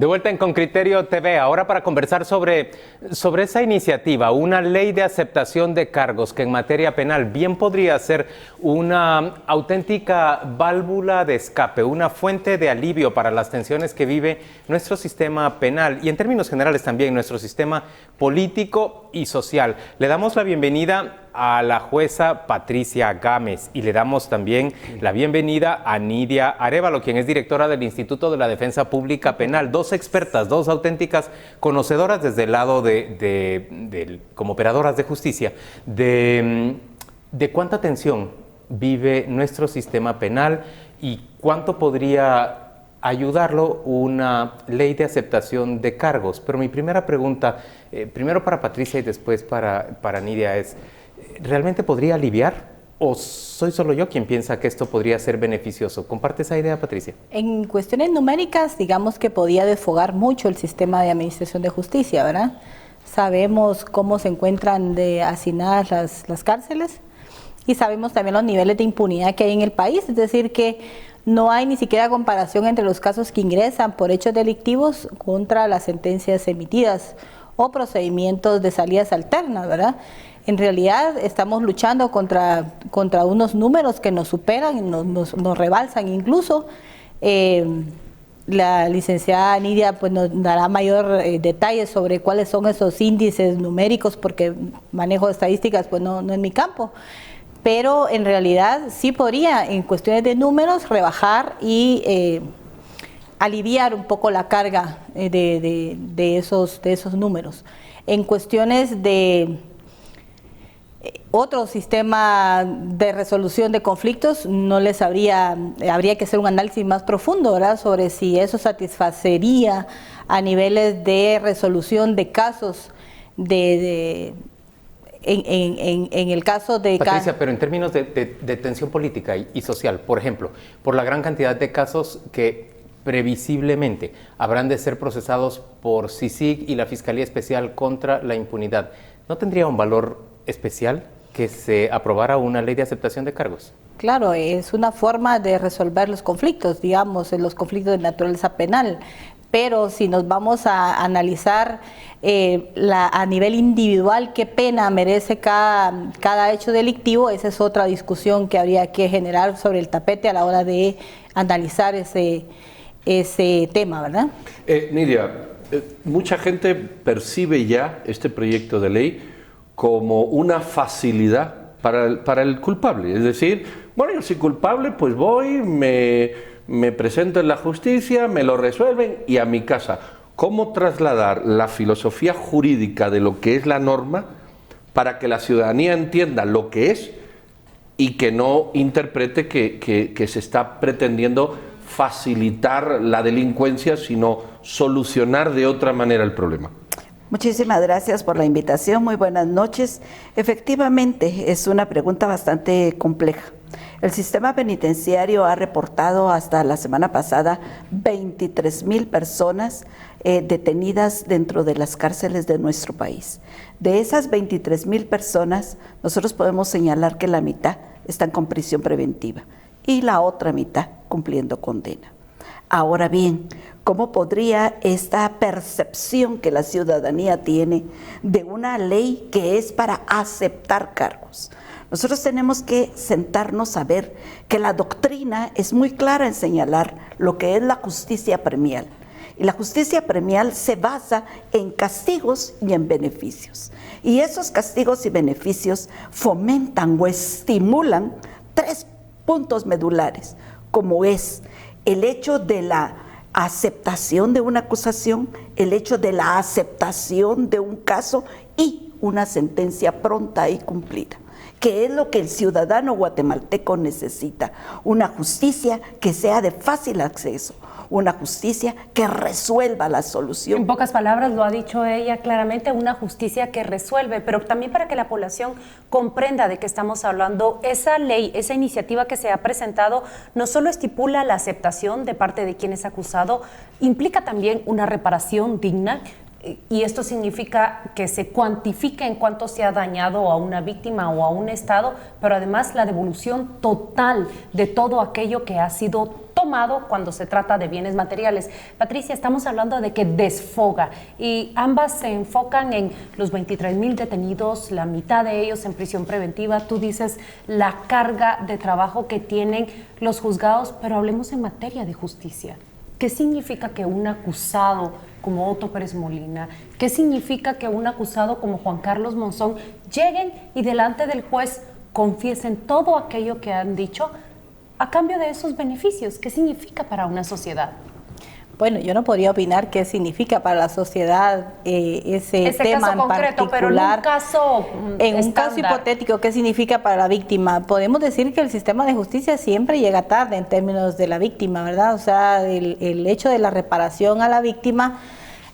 De vuelta en Con Criterio TV, ahora para conversar sobre esa iniciativa, una ley de aceptación de cargos que en materia penal bien podría ser una auténtica válvula de escape, una fuente de alivio para las tensiones que vive nuestro sistema penal y en términos generales también nuestro sistema político y social. Le damos la bienvenida a la jueza Patricia Gámez y le damos también la bienvenida a Nidia Arévalo, quien es directora del Instituto de la Defensa Pública Penal. Dos expertas, dos auténticas conocedoras desde el lado como operadoras de justicia, de cuánta tensión vive nuestro sistema penal y cuánto podría ayudarlo una ley de aceptación de cargos. Pero mi primera pregunta, primero para Patricia y después para Nidia, es: ¿realmente podría aliviar o soy solo yo quien piensa que esto podría ser beneficioso? ¿Comparte esa idea, Patricia? En cuestiones numéricas, digamos que podía desfogar mucho el sistema de administración de justicia, ¿verdad? Sabemos cómo se encuentran de hacinadas las cárceles y sabemos también los niveles de impunidad que hay en el país, es decir, que no hay ni siquiera comparación entre los casos que ingresan por hechos delictivos contra las sentencias emitidas o procedimientos de salidas alternas, ¿verdad? En realidad estamos luchando contra unos números que nos superan, nos rebalsan incluso. La licenciada Nidia pues nos dará mayor detalles sobre cuáles son esos índices numéricos, porque manejo de estadísticas pues no es mi campo. Pero en realidad sí podría, en cuestiones de números, rebajar y aliviar un poco la carga de esos números. En cuestiones de otro sistema de resolución de conflictos, habría que hacer un análisis más profundo, ¿verdad?, sobre si eso satisfacería a niveles de resolución de casos en el caso de... Patricia, pero en términos de tensión política y social, por ejemplo, por la gran cantidad de casos que previsiblemente habrán de ser procesados por CICIG y la Fiscalía Especial contra la Impunidad, ¿no tendría un valor especial que se aprobara una ley de aceptación de cargos? Claro, es una forma de resolver los conflictos, digamos, los conflictos de naturaleza penal, pero si nos vamos a analizar a nivel individual qué pena merece cada hecho delictivo, esa es otra discusión que habría que generar sobre el tapete a la hora de analizar ese tema, ¿verdad? Nidia, mucha gente percibe ya este proyecto de ley como una facilidad para el culpable. Es decir, bueno, yo soy culpable, pues voy, me presento en la justicia, me lo resuelven y a mi casa. ¿Cómo trasladar la filosofía jurídica de lo que es la norma para que la ciudadanía entienda lo que es y que no interprete que se está pretendiendo facilitar la delincuencia, sino solucionar de otra manera el problema? Muchísimas gracias por la invitación, muy buenas noches. Efectivamente, es una pregunta bastante compleja. El sistema penitenciario ha reportado hasta la semana pasada 23,000 personas detenidas dentro de las cárceles de nuestro país. De esas 23,000 personas, nosotros podemos señalar que la mitad están con prisión preventiva y la otra mitad cumpliendo condena. Ahora bien, ¿cómo podría esta percepción que la ciudadanía tiene de una ley que es para aceptar cargos? Nosotros tenemos que sentarnos a ver que la doctrina es muy clara en señalar lo que es la justicia premial. Y la justicia premial se basa en castigos y en beneficios. Y esos castigos y beneficios fomentan o estimulan 3 puntos medulares, como es el hecho de la aceptación de una acusación, el hecho de la aceptación de un caso y una sentencia pronta y cumplida, que es lo que el ciudadano guatemalteco necesita, una justicia que sea de fácil acceso, una justicia que resuelva la solución. En pocas palabras, lo ha dicho ella claramente, una justicia que resuelve, pero también para que la población comprenda de qué estamos hablando, esa ley, esa iniciativa que se ha presentado, no solo estipula la aceptación de parte de quien es acusado, implica también una reparación digna. Y esto significa que se cuantifique en cuánto se ha dañado a una víctima o a un Estado, pero además la devolución total de todo aquello que ha sido tomado tomado cuando se trata de bienes materiales. Patricia, estamos hablando de que desfoga y ambas se enfocan en los 23,000 detenidos, la mitad de ellos en prisión preventiva. Tú dices la carga de trabajo que tienen los juzgados, pero hablemos en materia de justicia. ¿Qué significa que un acusado como Otto Pérez Molina, qué significa que un acusado como Juan Carlos Monzón lleguen y delante del juez confiesen todo aquello que han dicho a cambio de esos beneficios? ¿Qué significa para una sociedad? Bueno, yo no podría opinar qué significa para la sociedad ese tema caso en concreto, particular. pero en un caso un caso hipotético, ¿qué significa para la víctima? Podemos decir que el sistema de justicia siempre llega tarde en términos de la víctima, ¿verdad? O sea, el hecho de la reparación a la víctima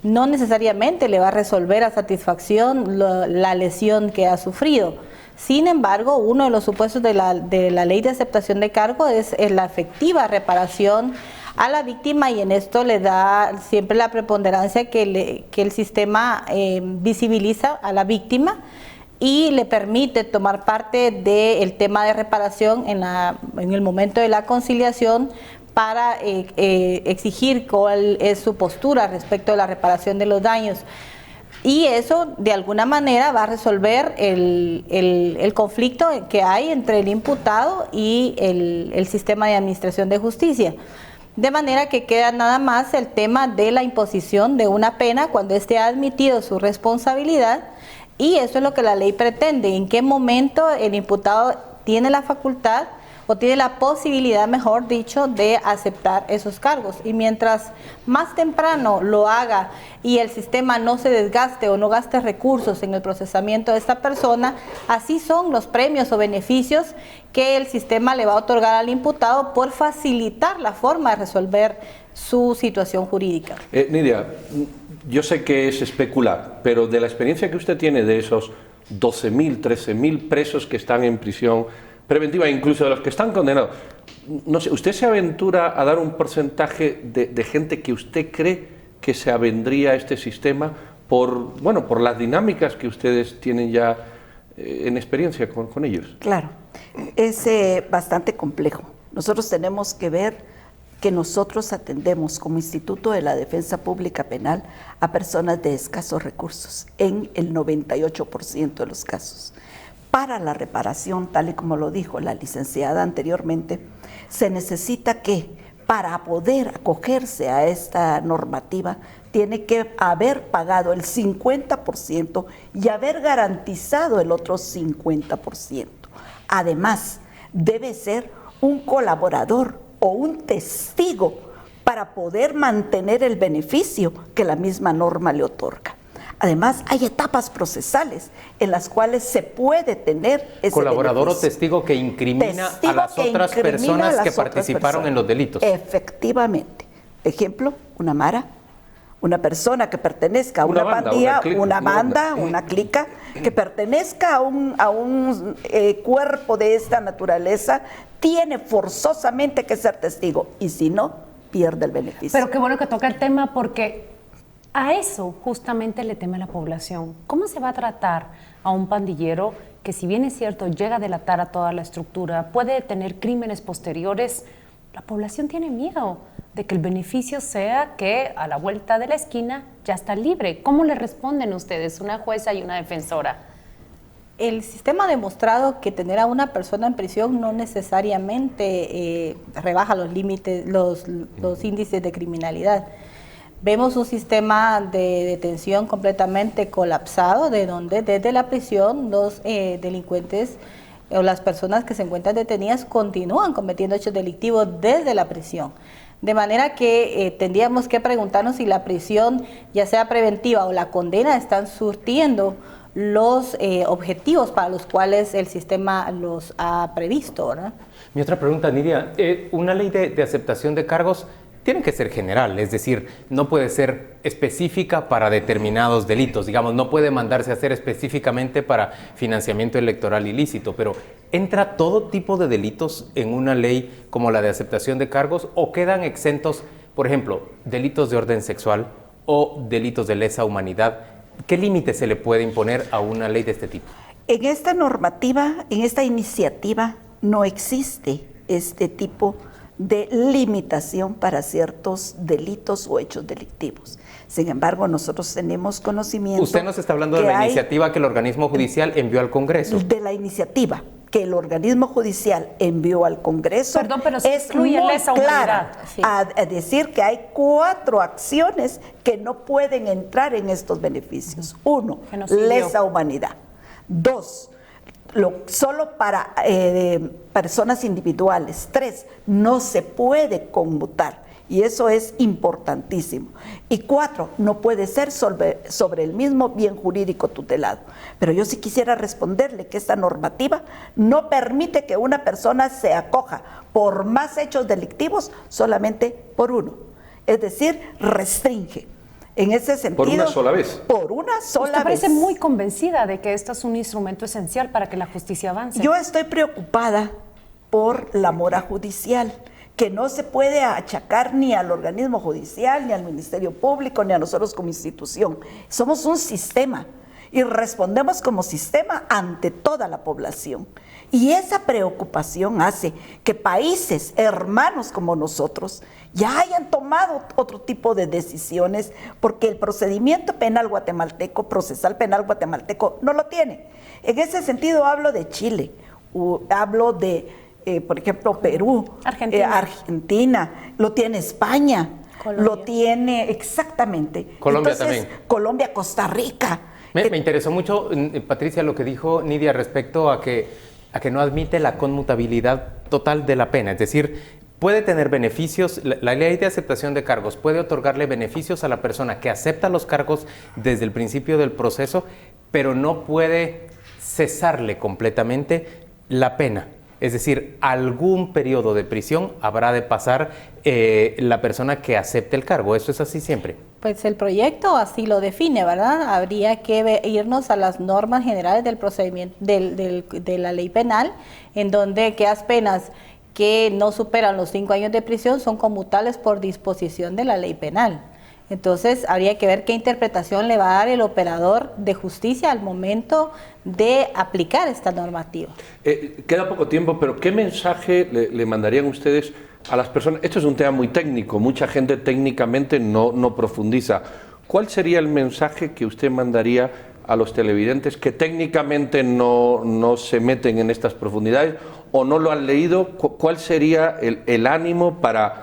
no necesariamente le va a resolver a satisfacción la lesión que ha sufrido. Sin embargo, uno de los supuestos de la ley de aceptación de cargo es la efectiva reparación a la víctima, y en esto le da siempre la preponderancia que el sistema visibiliza a la víctima y le permite tomar parte del tema de reparación en el momento de la conciliación para exigir cuál es su postura respecto a la reparación de los daños. Y eso de alguna manera va a resolver el conflicto que hay entre el imputado y el sistema de administración de justicia. De manera que queda nada más el tema de la imposición de una pena cuando esté admitido su responsabilidad, y eso es lo que la ley pretende. En qué momento el imputado tiene la facultad o tiene la posibilidad, mejor dicho, de aceptar esos cargos. Y mientras más temprano lo haga y el sistema no se desgaste o no gaste recursos en el procesamiento de esta persona, así son los premios o beneficios que el sistema le va a otorgar al imputado por facilitar la forma de resolver su situación jurídica. Nidia, yo sé que es especular, pero de la experiencia que usted tiene de esos 12,000, 13,000 presos que están en prisión preventiva, incluso de los que están condenados, no sé, ¿usted se aventura a dar un porcentaje de gente que usted cree que se avendría a este sistema por las dinámicas que ustedes tienen ya en experiencia con ellos? Claro, es bastante complejo. Nosotros tenemos que ver que nosotros atendemos como Instituto de la Defensa Pública Penal a personas de escasos recursos en el 98% de los casos. Para la reparación, tal y como lo dijo la licenciada anteriormente, se necesita que para poder acogerse a esta normativa tiene que haber pagado el 50% y haber garantizado el otro 50%. Además, debe ser un colaborador o un testigo para poder mantener el beneficio que la misma norma le otorga. Además, hay etapas procesales en las cuales se puede tener ese colaborador beneficio. O testigo que incrimina a las otras personas que participaron en los delitos. Efectivamente. Ejemplo, una mara, una persona que pertenezca a una pandilla, una banda, una clica, que pertenezca a un cuerpo de esta naturaleza, tiene forzosamente que ser testigo, y si no, pierde el beneficio. Pero qué bueno que toca el tema, porque a eso justamente le teme la población. ¿Cómo se va a tratar a un pandillero que, si bien es cierto, llega a delatar a toda la estructura, puede tener crímenes posteriores? La población tiene miedo de que el beneficio sea que a la vuelta de la esquina ya está libre. ¿Cómo le responden ustedes, una jueza y una defensora? El sistema ha demostrado que tener a una persona en prisión no necesariamente rebaja los límites, los índices de criminalidad. Vemos un sistema de detención completamente colapsado, de donde desde la prisión los delincuentes o las personas que se encuentran detenidas continúan cometiendo hechos delictivos desde la prisión. De manera que tendríamos que preguntarnos si la prisión, ya sea preventiva o la condena, están surtiendo los objetivos para los cuales el sistema los ha previsto, ¿no? Mi otra pregunta, Nidia, una ley de aceptación de cargos tiene que ser general, es decir, no puede ser específica para determinados delitos, digamos, no puede mandarse a hacer específicamente para financiamiento electoral ilícito, pero ¿entra todo tipo de delitos en una ley como la de aceptación de cargos o quedan exentos, por ejemplo, delitos de orden sexual o delitos de lesa humanidad? ¿Qué límite se le puede imponer a una ley de este tipo? En esta normativa, en esta iniciativa, no existe este tipo de limitación para ciertos delitos o hechos delictivos. Sin embargo, nosotros tenemos conocimiento. Usted nos está hablando de la iniciativa que el organismo judicial envió al Congreso. De la iniciativa que el organismo judicial envió al Congreso. Perdón, pero se es excluye muy lesa humanidad. clara a decir que hay 4 acciones que no pueden entrar en estos beneficios. 1, lesa humanidad. 2, solo para personas individuales. 3, no se puede conmutar. Y eso es importantísimo. Y 4, no puede ser sobre el mismo bien jurídico tutelado. Pero yo sí quisiera responderle que esta normativa no permite que una persona se acoja por más hechos delictivos solamente por uno. Es decir, restringe. En ese sentido. ¿Por una sola vez? Por una sola vez. Usted parece muy convencida de que esto es un instrumento esencial para que la justicia avance. Yo estoy preocupada por la mora judicial, que no se puede achacar ni al organismo judicial, ni al Ministerio Público, ni a nosotros como institución. Somos un sistema y respondemos como sistema ante toda la población. Y esa preocupación hace que países hermanos como nosotros ya hayan tomado otro tipo de decisiones, porque el procedimiento penal guatemalteco, procesal penal guatemalteco, no lo tiene. En ese sentido hablo de Chile, hablo de por ejemplo, Perú, Argentina, lo tiene España, Colombia. Lo tiene exactamente. Colombia entonces, también. Colombia, Costa Rica. Me interesó mucho, Patricia, lo que dijo Nidia respecto a que no admite la conmutabilidad total de la pena. Es decir, puede tener beneficios, la ley de aceptación de cargos puede otorgarle beneficios a la persona que acepta los cargos desde el principio del proceso, pero no puede cesarle completamente la pena. Es decir, algún periodo de prisión habrá de pasar la persona que acepte el cargo. ¿Eso es así siempre? Pues el proyecto así lo define, ¿verdad? Habría que irnos a las normas generales del procedimiento de la ley penal, en donde aquellas penas que no superan los 5 años de prisión son conmutables por disposición de la ley penal. Entonces, habría que ver qué interpretación le va a dar el operador de justicia al momento de aplicar esta normativa. Queda poco tiempo, pero ¿qué mensaje le mandarían ustedes a las personas? Esto es un tema muy técnico, mucha gente técnicamente no profundiza. ¿Cuál sería el mensaje que usted mandaría a los televidentes que técnicamente no se meten en estas profundidades o no lo han leído? ¿Cuál sería el ánimo para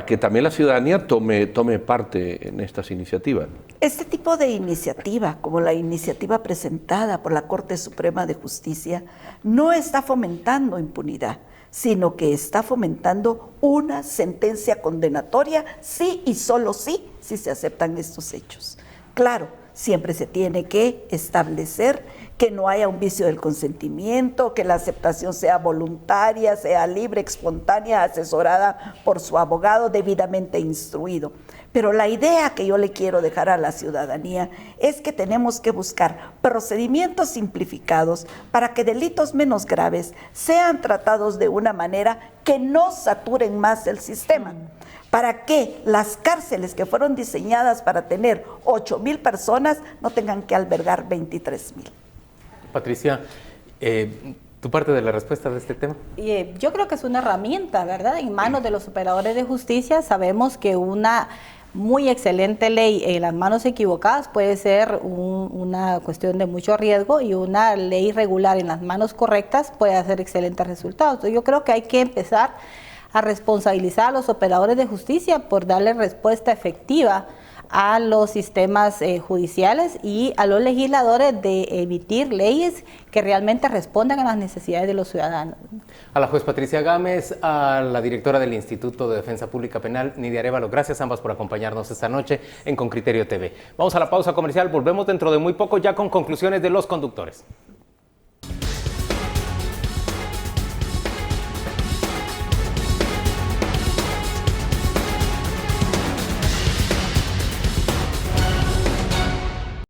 que también la ciudadanía tome parte en estas iniciativas? Este tipo de iniciativa, como la iniciativa presentada por la Corte Suprema de Justicia, no está fomentando impunidad, sino que está fomentando una sentencia condenatoria, sí y solo sí, si se aceptan estos hechos. Claro, siempre se tiene que establecer que no haya un vicio del consentimiento, que la aceptación sea voluntaria, sea libre, espontánea, asesorada por su abogado debidamente instruido. Pero la idea que yo le quiero dejar a la ciudadanía es que tenemos que buscar procedimientos simplificados para que delitos menos graves sean tratados de una manera que no saturen más el sistema, para que las cárceles que fueron diseñadas para tener 8,000 personas no tengan que albergar 23,000. Patricia, ¿tu parte de la respuesta de este tema? Yo creo que es una herramienta, ¿verdad? En manos de los operadores de justicia. Sabemos que una muy excelente ley en las manos equivocadas puede ser una cuestión de mucho riesgo, y una ley regular en las manos correctas puede hacer excelentes resultados. Entonces, yo creo que hay que empezar a responsabilizar a los operadores de justicia por darle respuesta efectiva a los sistemas judiciales y a los legisladores de emitir leyes que realmente respondan a las necesidades de los ciudadanos. A la juez Patricia Gámez, a la directora del Instituto de Defensa Pública Penal, Nidia Arévalo, gracias ambas por acompañarnos esta noche en Con Criterio TV. Vamos a la pausa comercial, volvemos dentro de muy poco ya con conclusiones de los conductores.